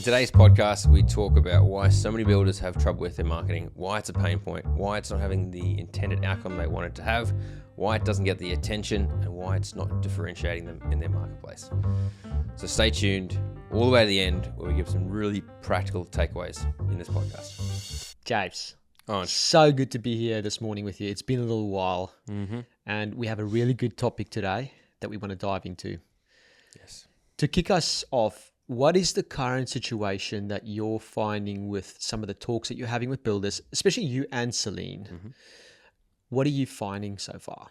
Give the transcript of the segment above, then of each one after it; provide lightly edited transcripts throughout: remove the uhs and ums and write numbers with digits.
In today's podcast, we talk about why so many builders have trouble with their marketing, why it's a pain point, why it's not having the intended outcome they wanted to have, why it doesn't get the attention, and why it's not differentiating them in their marketplace. So stay tuned all the way to the end where we give some really practical takeaways in this podcast. James, Oh, so good to be here this morning with you. It's been a little while, and we have a really good topic today that we want to dive into. yes. To kick us off, what is the current situation that you're finding with some of the talks that you're having with builders, especially you and Celine? What are you finding so far?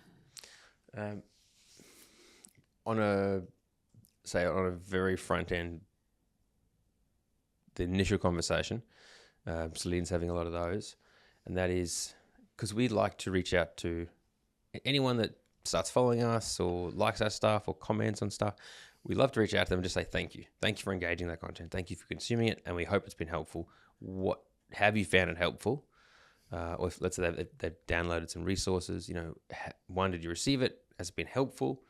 On a very front end, the initial conversation, Celine's having a lot of those, and that is because we like to reach out to anyone that starts following us or likes our stuff or comments on stuff. We love to reach out to them and just say thank you. Thank you for engaging that content. Thank you for consuming it, and we hope it's been helpful. What have you found it helpful? Or if, let's say they've downloaded some resources. You know, one, did you receive it? Has it been helpful?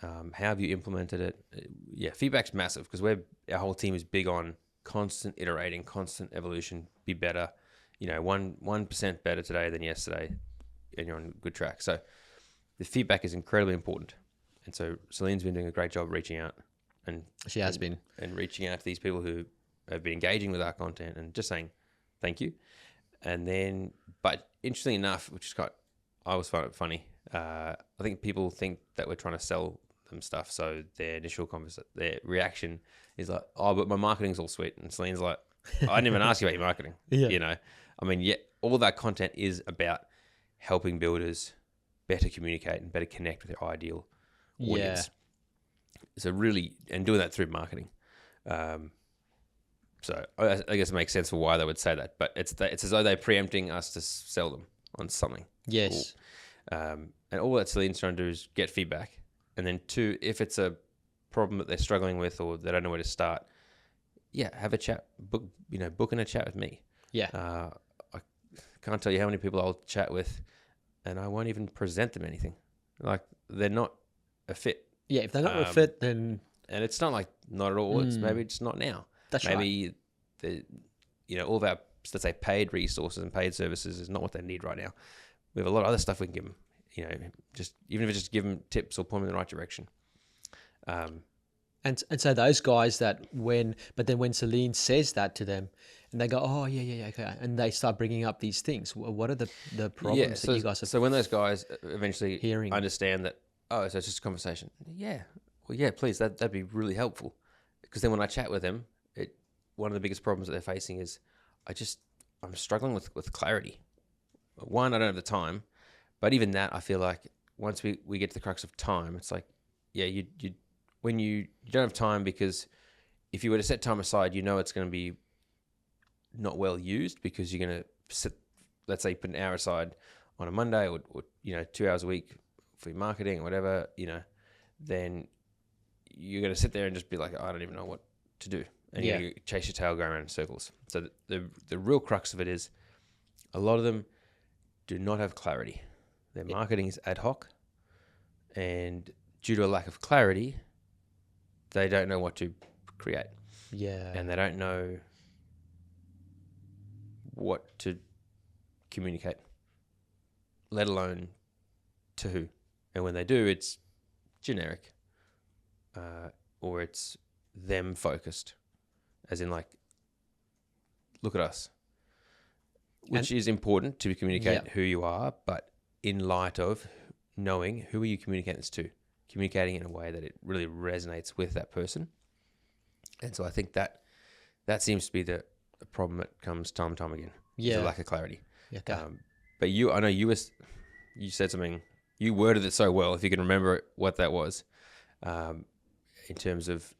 How have you implemented it? Feedback's massive because our whole team is big on constant iterating, constant evolution. Be better. You know, 1% better today than yesterday, and you're on good track. So the feedback is incredibly important. And so Celine's been doing a great job reaching out, and She has been. And reaching out to these people who have been engaging with our content and just saying thank you. And then, but interestingly enough, I always find it funny. I think people think that we're trying to sell them stuff, so their initial their reaction is like, "Oh, but my marketing's all sweet," and Celine's like, "I didn't even ask you about your marketing." Yeah. You know, I mean, all that content is about helping builders better communicate and better connect with their ideal audience. So really, and doing that through marketing. So I guess it makes sense for why they would say that, but it's as though they're preempting us to sell them on something. Yes. Cool. And all that Celine's trying to do is get feedback. And then two, if it's a problem that they're struggling with or they don't know where to start, have a chat, book in a chat with me. Yeah. I can't tell you how many people I'll chat with and I won't even present them anything. Like, they're not a fit. Yeah, if they're not a fit, then... And it's not like not at all. It's maybe it's not now. That's maybe all of our, let's say, paid resources and paid services is not what they need right now. We have a lot of other stuff we can give them. You know, even if it's just give them tips or point them in the right direction. And so those guys when Celine says that to them, and they go, "Oh yeah, okay," and they start bringing up these things. What are the problems that you guys are? So when those guys eventually hearing understand that, so it's just a conversation. Yeah, well, yeah, please, that'd be really helpful. Because then when I chat with them, one of the biggest problems that they're facing is I'm struggling with clarity. One, I don't have the time, but even that, I feel like once we get to the crux of time, it's like, when you don't have time, because if you were to set time aside, it's going to be not well used because you're going to sit, let's say, put an hour aside on a Monday or 2 hours a week for your marketing or whatever, then you're going to sit there and just be like, I don't even know what to do. And you chase your tail going around in circles. So the real crux of it is a lot of them do not have clarity. Their marketing is ad hoc, and due to a lack of clarity, they don't know what to create. Yeah. And they don't know what to communicate, let alone to who. And when they do, it's generic, or it's them focused, as in like, look at us, which is important to communicate who you are, but in light of knowing who are you communicating this to, communicating in a way that it really resonates with that person. And so I think that seems to be the problem that comes time and time again. Yeah. The lack of clarity. Yeah, okay. But I know you said something, you worded it so well, if you can remember what that was, in terms of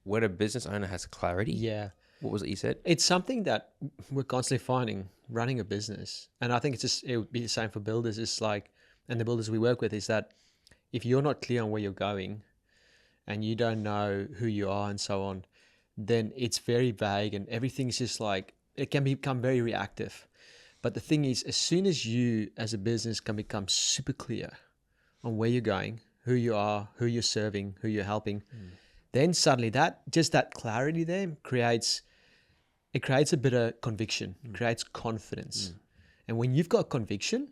when a business owner has clarity. Yeah. What was it you said? It's something that we're constantly finding running a business. And I think it would be the same for builders. It's like, and the builders we work with, is that if you're not clear on where you're going and you don't know who you are and so on, then it's very vague and everything's just like, it can become very reactive. But the thing is, as soon as you as a business can become super clear on where you're going, who you are, who you're serving, who you're helping, then suddenly that clarity there creates a bit of conviction, creates confidence. And when you've got conviction,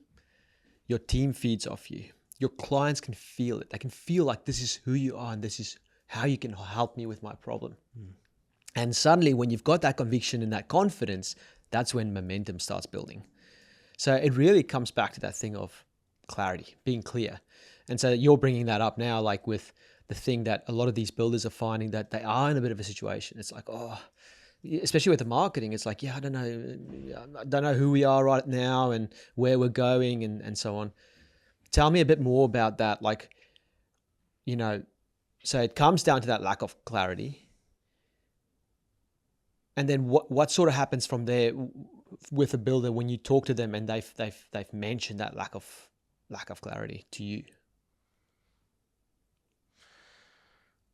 your team feeds off you. Your clients can feel it. They can feel like this is who you are and this is how you can help me with my problem. And suddenly when you've got that conviction and that confidence, that's when momentum starts building. So it really comes back to that thing of clarity, being clear. And so you're bringing that up now, like with the thing that a lot of these builders are finding that they are in a bit of a situation. It's like, oh, especially with the marketing, it's like, yeah, I don't know who we are right now and where we're going and so on. Tell me a bit more about that. Like, so it comes down to that lack of clarity. And then what sort of happens from there with a builder when you talk to them and they've mentioned that lack of clarity to you?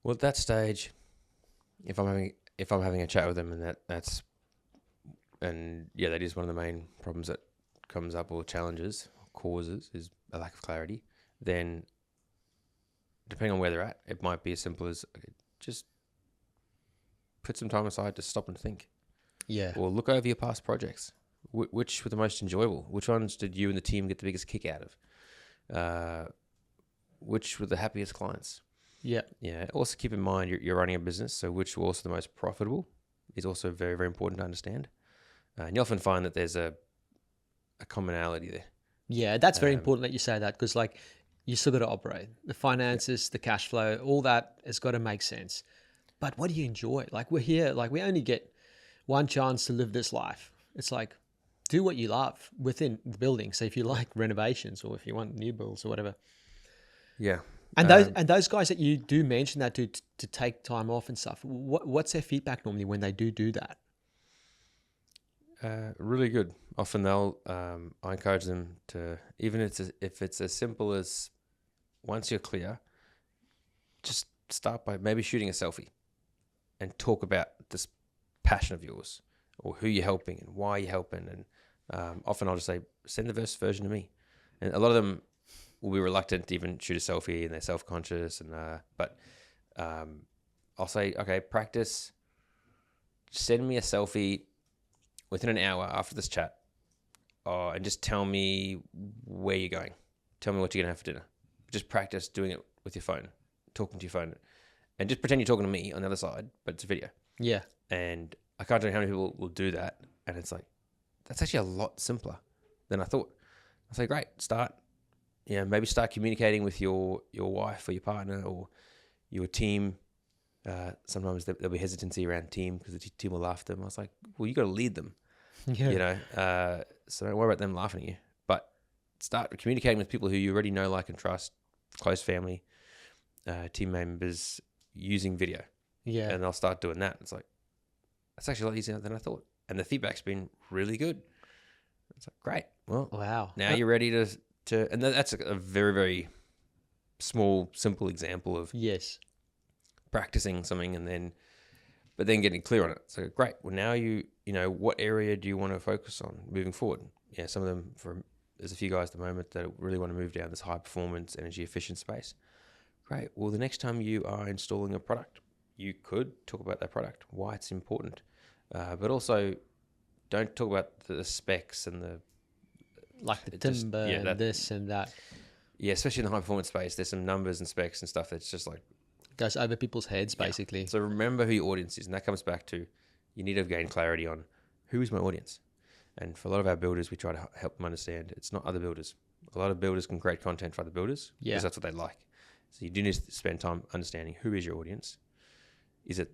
Well, at that stage, if I'm having a chat with them, and that is one of the main problems that comes up, or challenges, causes, is a lack of clarity. Then, depending on where they're at, it might be as simple as, okay, just put some time aside to stop and think. Yeah. Or look over your past projects. Which were the most enjoyable? Which ones did you and the team get the biggest kick out of? Which were the happiest clients? Yeah. Yeah. Also keep in mind you're running a business, so which were also the most profitable is also very, very important to understand. And you often find that there's a commonality there. Yeah, that's very important that you say that, because like you still got to operate. The finances, the cash flow, all that has got to make sense. But what do you enjoy? Like we're here, like we only get one chance to live this life. It's like, do what you love within the building. So if you like renovations or if you want new builds or whatever. Yeah. And those guys that you do mention that to take time off and stuff, what's their feedback normally when they do that? Really good. Often they'll, I encourage them to, even if it's as simple as, once you're clear, just start by maybe shooting a selfie and talk about this passion of yours, or who you're helping and why you're helping. And often I'll just say, send the version to me. And a lot of them will be reluctant to even shoot a selfie, and they're self-conscious. But I'll say, okay, practice. Send me a selfie within an hour after this chat, and just tell me where you're going. Tell me what you're going to have for dinner. Just practice doing it with your phone, talking to your phone, and just pretend you're talking to me on the other side, but it's a video. Yeah. And I can't tell you how many people will do that. And it's like, that's actually a lot simpler than I thought. I say, great, maybe start communicating with your wife or your partner or your team. Sometimes there'll be hesitancy around team because the team will laugh at them. I was like, well, you got to lead them, so don't worry about them laughing at you, but start communicating with people who you already know, like, and trust, close family, team members, using video. Yeah. And they'll start doing that. It's like, that's actually a lot easier than I thought. And the feedback's been really good. It's like, great. Well, wow. Now you're ready to, and that's a very, very small, simple example of yes, practicing something but then getting clear on it. So great. Well, now what area do you want to focus on moving forward? Yeah, some of them, there's a few guys at the moment that really want to move down this high performance, energy efficient space. Great. Well, the next time you are installing a product, you could talk about that product, why it's important, but also don't talk about the specs and the timber and this and that. Yeah, especially in the high performance space, there's some numbers and specs and stuff that's just like goes over people's heads, basically. Yeah. So remember who your audience is, and that comes back to, you need to gain clarity on who is my audience. And for a lot of our builders, we try to help them understand it's not other builders. A lot of builders can create content for other builders because that's what they like. So you do need to spend time understanding who is your audience. Is it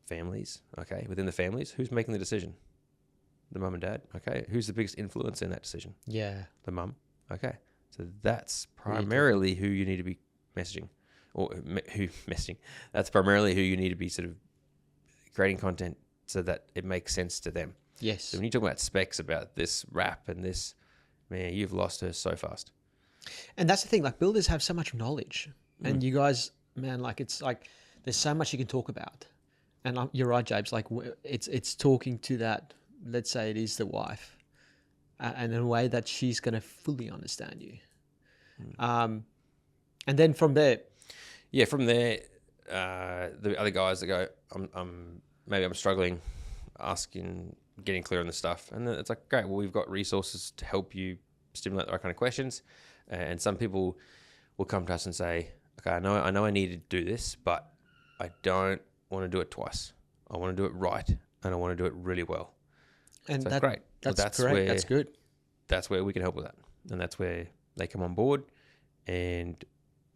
families? Okay. Within the families, who's making the decision? The mum and dad. Okay. Who's the biggest influence in that decision? Yeah. The mum. Okay. So that's primarily who you need to be messaging, or who messaging. That's primarily who you need to be sort of creating content so that it makes sense to them. Yes. So when you talk about specs about this wrap and this, man, you've lost her so fast. And that's the thing, like builders have so much knowledge, and you guys, man, like it's like there's so much you can talk about. And you're right, James, like it's talking to that, let's say it is the wife, and in a way that she's going to fully understand you. And then from there. Yeah, from there, the other guys that go, maybe I'm struggling, getting clear on the stuff, and then it's like, great. Well, we've got resources to help you stimulate the right kind of questions, and some people will come to us and say, okay, I know I need to do this, but I don't want to do it twice. I want to do it right, and I want to do it really well. And So great. That's correct. Where, that's good. That's where we can help with that, and that's where they come on board. And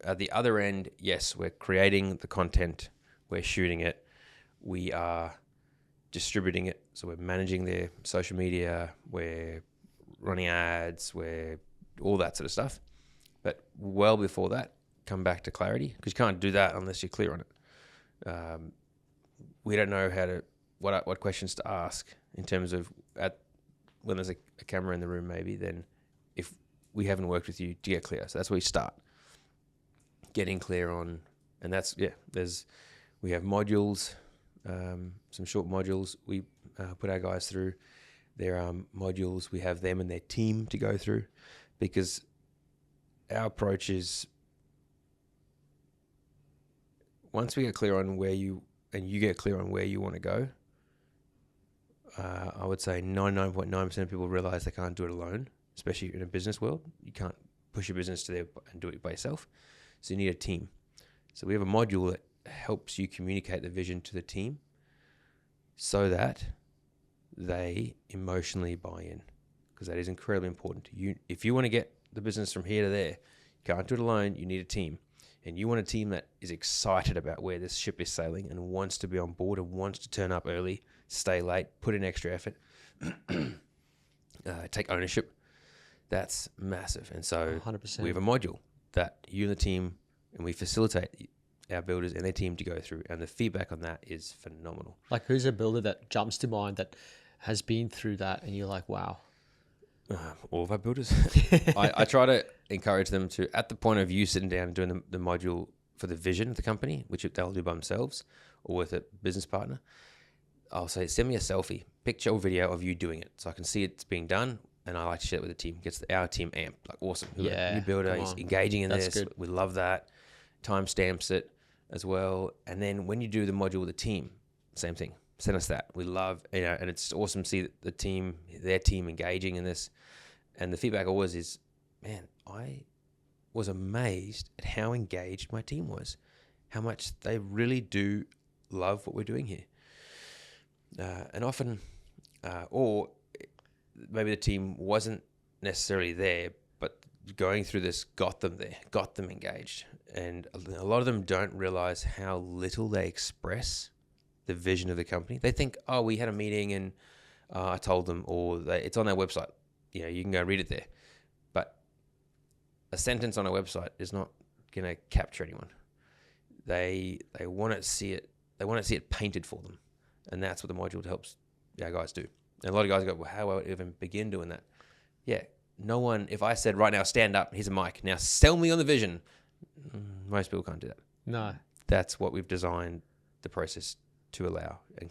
at the other end, yes, we're creating the content, we're shooting it, we are distributing it. So we're managing their social media, we're running ads, we're all that sort of stuff. But well before that, come back to clarity, because you can't do that unless you're clear on it. We don't know what questions to ask in terms of when there's a camera in the room, maybe, then if we haven't worked with you to get clear. So that's where we start getting clear on, and that's, we have modules, some short modules. We put our guys through their modules. We have them and their team to go through, because our approach is, once we get clear on where you get clear on where you want to go, I would say 99.9% of people realize they can't do it alone, especially in a business world. You can't push your business to there and do it by yourself. So you need a team. So we have a module that helps you communicate the vision to the team so that they emotionally buy in, because that is incredibly important. If you want to get the business from here to there, you can't do it alone. You need a team. And you want a team that is excited about where this ship is sailing and wants to be on board and wants to turn up early, stay late, put in extra effort, take ownership. That's massive. And so 100%. we have a module that you and the team, and we facilitate our builders and their team to go through. And the feedback on that is phenomenal. Like, who's a builder that jumps to mind that has been through that and you're like, wow? All of our builders. I try to encourage them to, at the point of you sitting down and doing the module for the vision of the company, which they'll do by themselves or with a business partner, I'll say, send me a selfie, picture or video of you doing it, so I can see it's being done, and I like to share it with the team. Gets our team amped, like, awesome. Yeah, new builder, he's engaging in That's this. good. We love that. Timestamps it as well. And then when you do the module with the team, same thing. Send us that. We love, and it's awesome to see their team engaging in this. And the feedback always is, man, I was amazed at how engaged my team was, how much they really do love what we're doing here. And often, or maybe the team wasn't necessarily there, but going through this got them there, got them engaged. And a lot of them don't realize how little they express the vision of the company. They think, oh, we had a meeting and I told them, or it's on our website. You can go read it there. But a sentence on a website is not going to capture anyone. They want to see it. They want to see it painted for them, and that's what the module helps our guys do. And a lot of guys go, well, how will I even begin doing that? Yeah, no one. If I said right now, stand up, here's a mic, now sell me on the vision. Most people can't do that. No. That's what we've designed the process to allow, and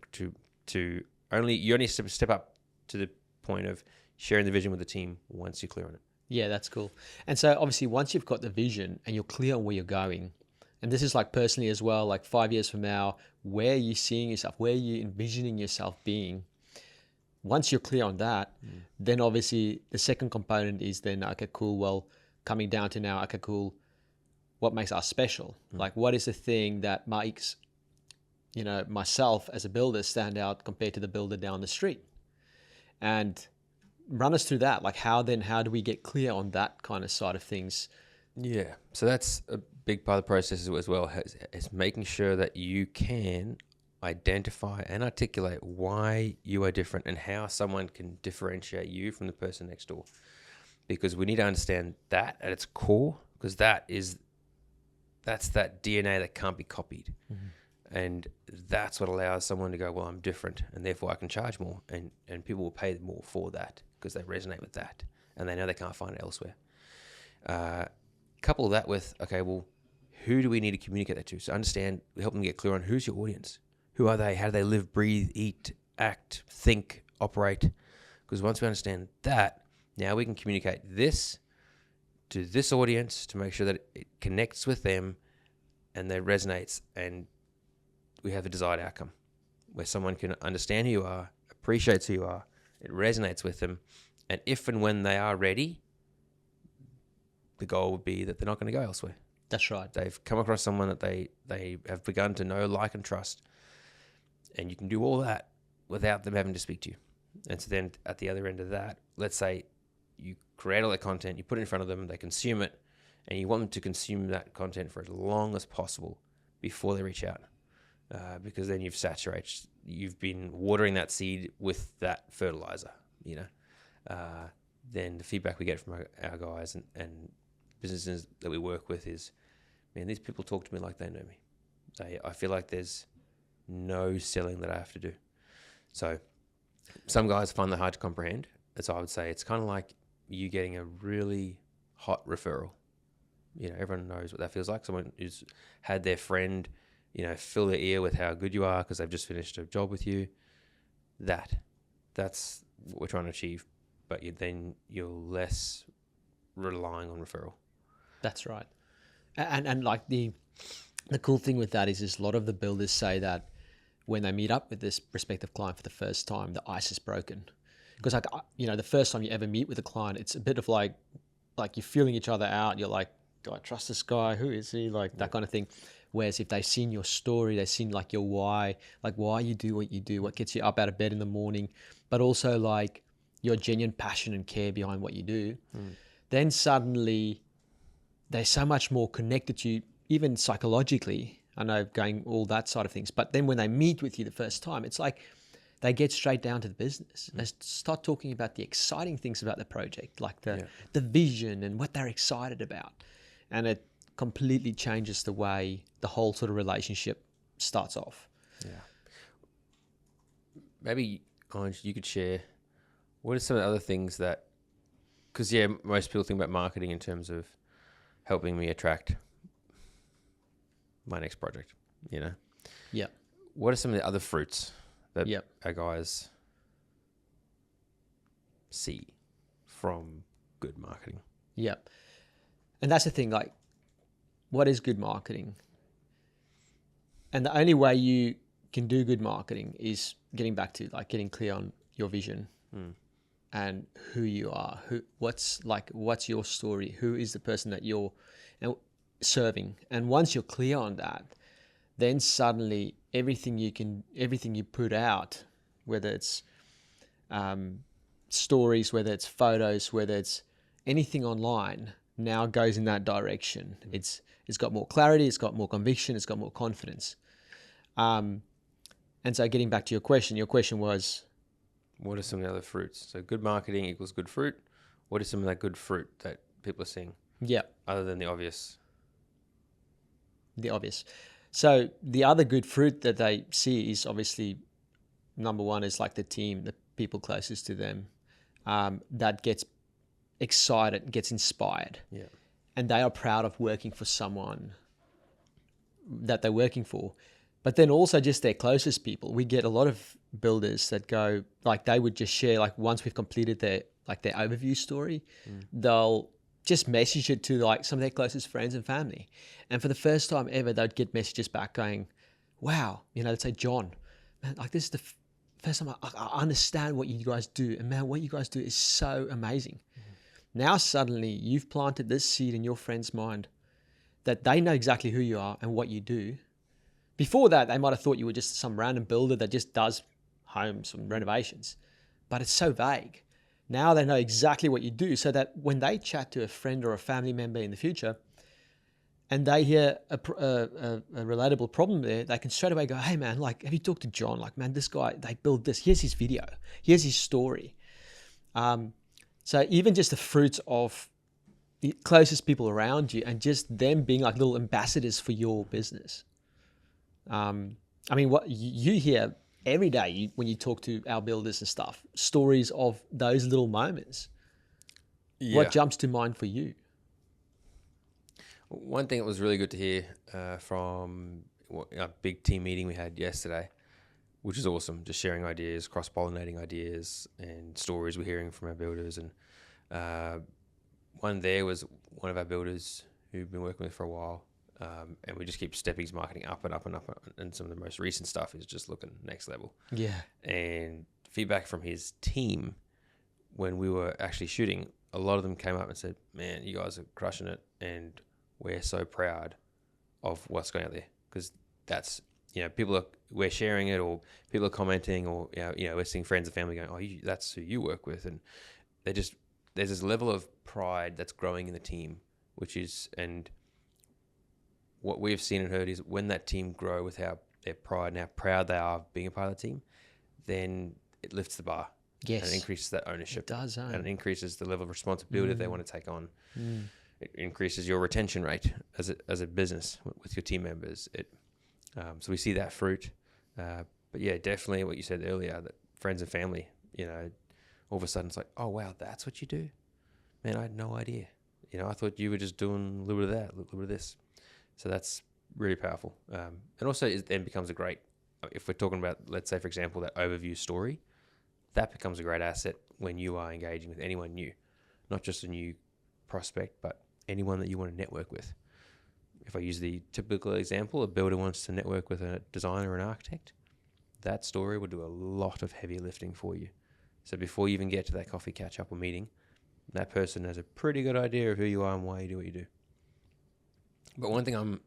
to only step up to the point of sharing the vision with the team once you're clear on it. Yeah, that's cool. And so obviously once you've got the vision and you're clear on where you're going, and this is like personally as well, like 5 years from now, where are you seeing yourself? Where are you envisioning yourself being? Once you're clear on that, then obviously the second component is then, okay, cool. Well, coming down to now, okay, cool. What makes us special? Like, what is the thing that makes, myself as a builder stand out compared to the builder down the street? And run us through that. Like, how do we get clear on that kind of side of things? Yeah. So that's a big part of the process as well, is making sure that you can identify and articulate why you are different and how someone can differentiate you from the person next door. Because we need to understand that at its core, because that's that DNA that can't be copied. Mm-hmm. And that's what allows someone to go, well, I'm different, and therefore I can charge more, and people will pay more for that because they resonate with that and they know they can't find it elsewhere. Couple that with, okay, well, who do we need to communicate that to? So help them get clear on who's your audience. Who are they? How do they live, breathe, eat, act, think, operate? Because once we understand that, now we can communicate this to this audience to make sure that it connects with them and that resonates, and we have the desired outcome where someone can understand who you are, appreciates who you are, it resonates with them, and if and when they are ready, the goal would be that they're not going to go elsewhere. That's right. They've come across someone that they have begun to know, like, and trust, and you can do all that without them having to speak to you. And so then at the other end of that, let's say you create all that content, you put it in front of them, they consume it, and you want them to consume that content for as long as possible before they reach out, because then you've been watering that seed with that fertilizer, then the feedback we get from our guys and businesses that we work with is, man, these people talk to me like they know me. I feel like there's no selling that I have to do. So some guys find that hard to comprehend. And so I would say it's kind of like you getting a really hot referral. Everyone knows what that feels like. Someone who's had their friend, fill their ear with how good you are because they've just finished a job with you. That's what we're trying to achieve. But then you're less relying on referral. That's right. And like the cool thing with that is a lot of the builders say that when they meet up with this prospective client for the first time, the ice is broken. Because the first time you ever meet with a client, it's a bit of like you're feeling each other out. You're like, do I trust this guy? Who is he? Like that kind of thing. Whereas if they've seen your story, they've seen like your why you do what you do, what gets you up out of bed in the morning, but also like your genuine passion and care behind what you do, then suddenly they're so much more connected to you, even psychologically. I know going all that side of things, but then when they meet with you the first time, it's like they get straight down to the business. They start talking about the exciting things about the project, like the vision and what they're excited about. And it completely changes the way the whole sort of relationship starts off. Yeah. Maybe, Ange, you could share, what are some of the other things that, because most people think about marketing in terms of helping me attract my next project, Yeah. What are some of the other fruits that Yep. our guys see from good marketing? Yeah. And that's the thing, like, what is good marketing? And the only way you can do good marketing is getting back to like getting clear on your vision and who you are, what's your story, who is the person that you're serving. And once you're clear on that, then suddenly everything you put out, whether it's stories, whether it's photos, whether it's anything online, now goes in that direction. It's got more clarity, it's got more conviction, it's got more confidence. And so getting back to your question was, what are some of the other fruits? So good marketing equals good fruit. What is some of that good fruit that people are seeing? Yeah, Other than the obvious. So the other good fruit that they see is obviously, number one is like the team, the people closest to them, that gets excited, gets inspired. Yeah. And they are proud of working for someone that they're working for. But then also just their closest people. We get a lot of builders that go, like they would just share, like once we've completed their overview story, they'll just message it to like some of their closest friends and family. And for the first time ever, they'd get messages back going, wow, let's say, John, man, like this is the first time I understand what you guys do. And man, what you guys do is so amazing. Now suddenly you've planted this seed in your friend's mind that they know exactly who you are and what you do. Before that, they might have thought you were just some random builder that just does homes and renovations, but it's so vague. Now they know exactly what you do, so that when they chat to a friend or a family member in the future and they hear a relatable problem there, they can straight away go, hey man, like, have you talked to John? Like, man, this guy, they build this. Here's his video. Here's his story. So even just the fruits of the closest people around you and just them being like little ambassadors for your business. I mean, what you hear every day when you talk to our builders and stuff, stories of those little moments. Yeah. What jumps to mind for you? One thing that was really good to hear from a big team meeting we had yesterday, which is awesome, just sharing ideas, cross-pollinating ideas and stories we're hearing from our builders. And one there was one of our builders who've been working with for a while. And we just keep stepping his marketing up and up and up. And some of the most recent stuff is just looking next level. Yeah. And feedback from his team when we were actually shooting, a lot of them came up and said, man, you guys are crushing it. And we're so proud of what's going out there. Because that's, we're sharing it, or people are commenting, or, we're seeing friends and family going, oh, that's who you work with. And there's this level of pride that's growing in the team, and what we've seen and heard is when that team grow with their pride and how proud they are of being a part of the team, then it lifts the bar. Yes. And it increases that ownership. It does, And it increases the level of responsibility they want to take on. It increases your retention rate as a business with your team members. So we see that fruit. But yeah, definitely what you said earlier, that friends and family, all of a sudden it's like, oh, wow, that's what you do? Man, I had no idea. I thought you were just doing a little bit of that, a little bit of this. So that's really powerful. And also it then becomes if we're talking about, let's say, for example, that overview story, that becomes a great asset when you are engaging with anyone new, not just a new prospect, but anyone that you want to network with. If I use the typical example, a builder wants to network with a designer or an architect, that story will do a lot of heavy lifting for you. So before you even get to that coffee catch-up or meeting, that person has a pretty good idea of who you are and why you do what you do. But one thing I'm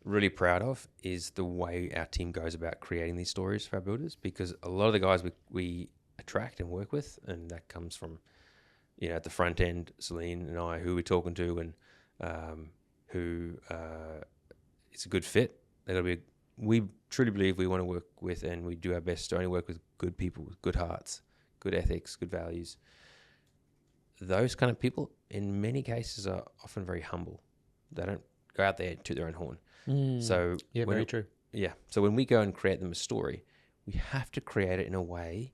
really proud of is the way our team goes about creating these stories for our builders, because a lot of the guys we attract and work with, and that comes from, at the front end, Celine and I, who we're talking to, and who it's a good fit. We truly believe we want to work with, and we do our best to only work with good people with good hearts, good ethics, good values. Those kind of people, in many cases, are often very humble. They don't go out there and toot their own horn. So yeah, very true. Yeah. So when we go and create them a story, we have to create it in a way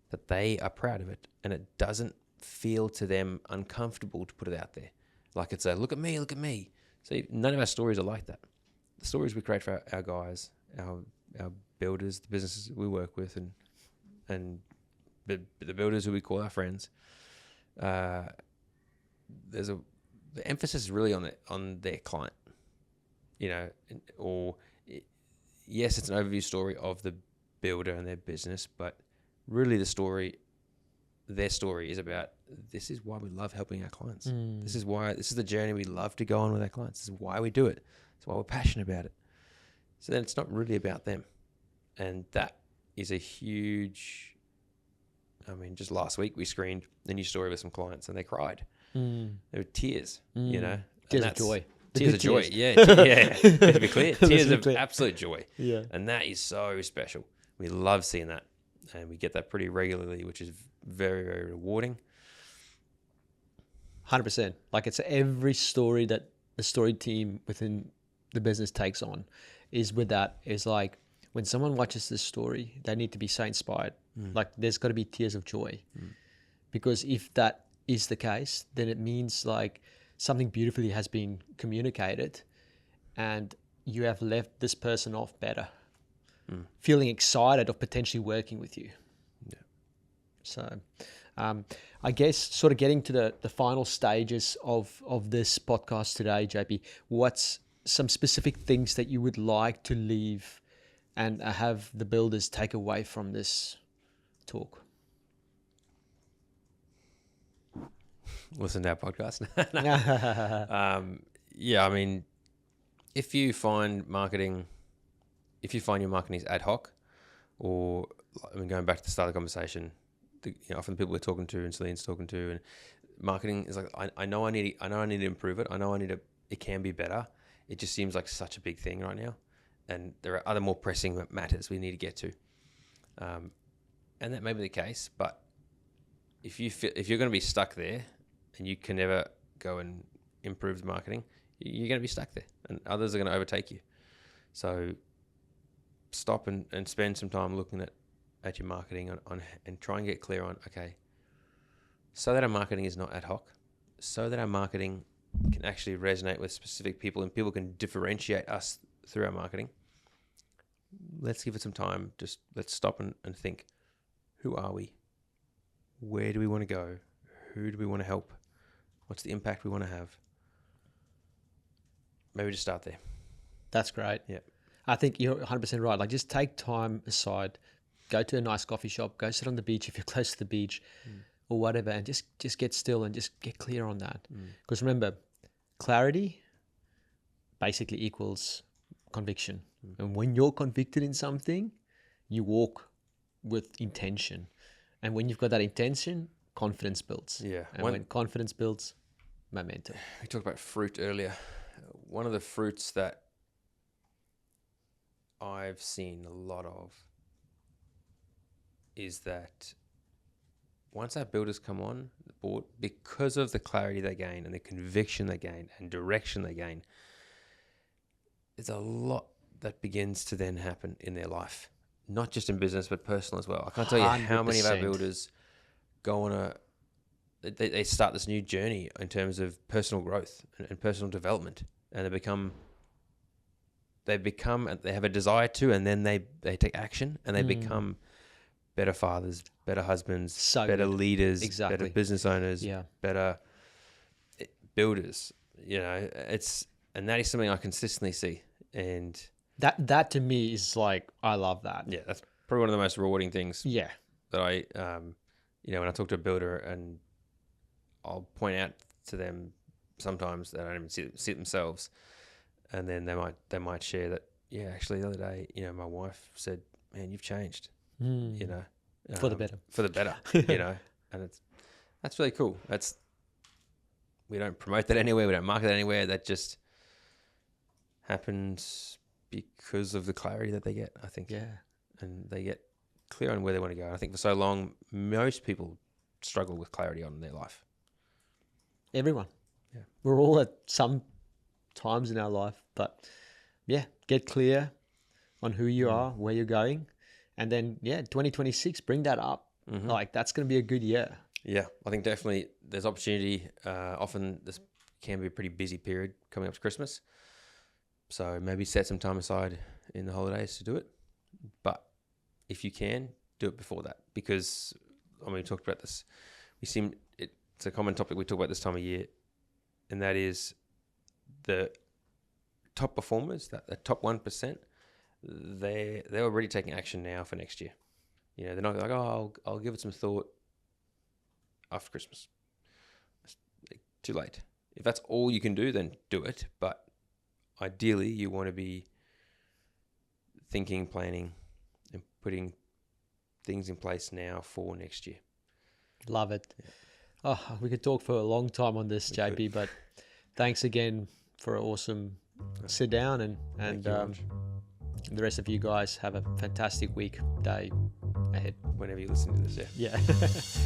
that they are proud of it, and it doesn't feel to them uncomfortable to put it out there. Like it's a look at me, look at me. So none of our stories are like that. The stories we create for our guys, our builders, the businesses we work with, and the builders who we call our friends, the emphasis is really on their client. Yes, it's an overview story of the builder and their business, but really their story is about, this is why we love helping our clients. This is the journey we love to go on with our clients. This is why we do it. It's why we're passionate about it. So then it's not really about them. And that is a huge, just last week we screened the new story with some clients and they cried. There were tears, Tears of joy. Tears of joy, yeah. To be clear, tears of absolute joy. Yeah. And that is so special. We love seeing that. And we get that pretty regularly, which is very, very rewarding. 100%. Like it's every story that the story team within the business takes on is like when someone watches this story, they need to be so inspired. Like there's got to be tears of joy. Because if that is the case, then it means like something beautifully has been communicated and you have left this person off better, feeling excited of potentially working with you. Yeah. So I guess sort of getting to the final stages of this podcast today, JP, what's some specific things that you would like to leave and have the builders take away from this talk? Listen to our podcast. If you find your marketing is ad hoc, or going back to the start of the conversation, often the people we're talking to and Celine's talking to, and marketing is like, I know I need to improve it. I know it can be better. It just seems like such a big thing right now, and there are other more pressing matters we need to get to, and that may be the case. But if you're going to be stuck there, and you can never go and improve the marketing, you're going to be stuck there, and others are going to overtake you. So stop and spend some time looking at your marketing on and try and get clear on, okay, so that our marketing is not ad hoc, so that our marketing can actually resonate with specific people and people can differentiate us through our marketing. Let's give it some time. Just let's stop and think, who are we? Where do we want to go? Who do we want to help? What's the impact we want to have? maybe just start there. That's great. Yeah. I think you're 100% right. Like, just take time aside, go to a nice coffee shop, go sit on the beach if you're close to the beach or whatever, and just get still and just get clear on that. Because remember, clarity basically equals conviction. And when you're convicted in something, you walk with intention. And when you've got that intention, confidence builds. Yeah. And when confidence builds, momentum. We talked about fruit earlier. One of the fruits that I've seen a lot of is that once our builders come on the board, because of the clarity they gain and the conviction they gain and direction they gain, there's a lot that begins to then happen in their life, not just in business, but personal as well. I can't tell you how many of our 100%. builders go on they start this new journey in terms of personal growth and personal development, and they have a desire to, and then they take action, and they become better fathers, better husbands, better leaders, better business owners, better builders. You know, and that is something I consistently see. And that to me is like, I love that. Yeah, that's probably one of the most rewarding things. Yeah. That I, when I talk to a builder, and I'll point out to them sometimes that I don't even see it themselves, and then they might share that, yeah, actually the other day, my wife said, "Man, you've changed." For the better. For the better, and that's really cool. We don't promote that anywhere. We don't market that anywhere. That just happens because of the clarity that they get, I think. Yeah. And they get clear on where they want to go. And I think for so long, most people struggle with clarity on their life. Everyone. Yeah. We're all at some times in our life, but yeah, get clear on who you are, where you're going. And then, 2026, bring that up. Mm-hmm. Like, that's going to be a good year. Yeah, I think definitely there's opportunity. Often this can be a pretty busy period coming up to Christmas. So maybe set some time aside in the holidays to do it. But if you can, do it before that. Because, we talked about this. It's a common topic we talk about this time of year. And that is the top performers, the top 1%, they're already taking action now for next year. They're not like, oh, I'll give it some thought after Christmas. It's too late. If that's all you can do, then do it. But ideally, you want to be thinking, planning, and putting things in place now for next year. Love it. Yeah. Oh, we could talk for a long time on this, JP, but thanks again for an awesome sit down, and the rest of you guys have a fantastic week, day ahead. Whenever you listen to this, Yeah.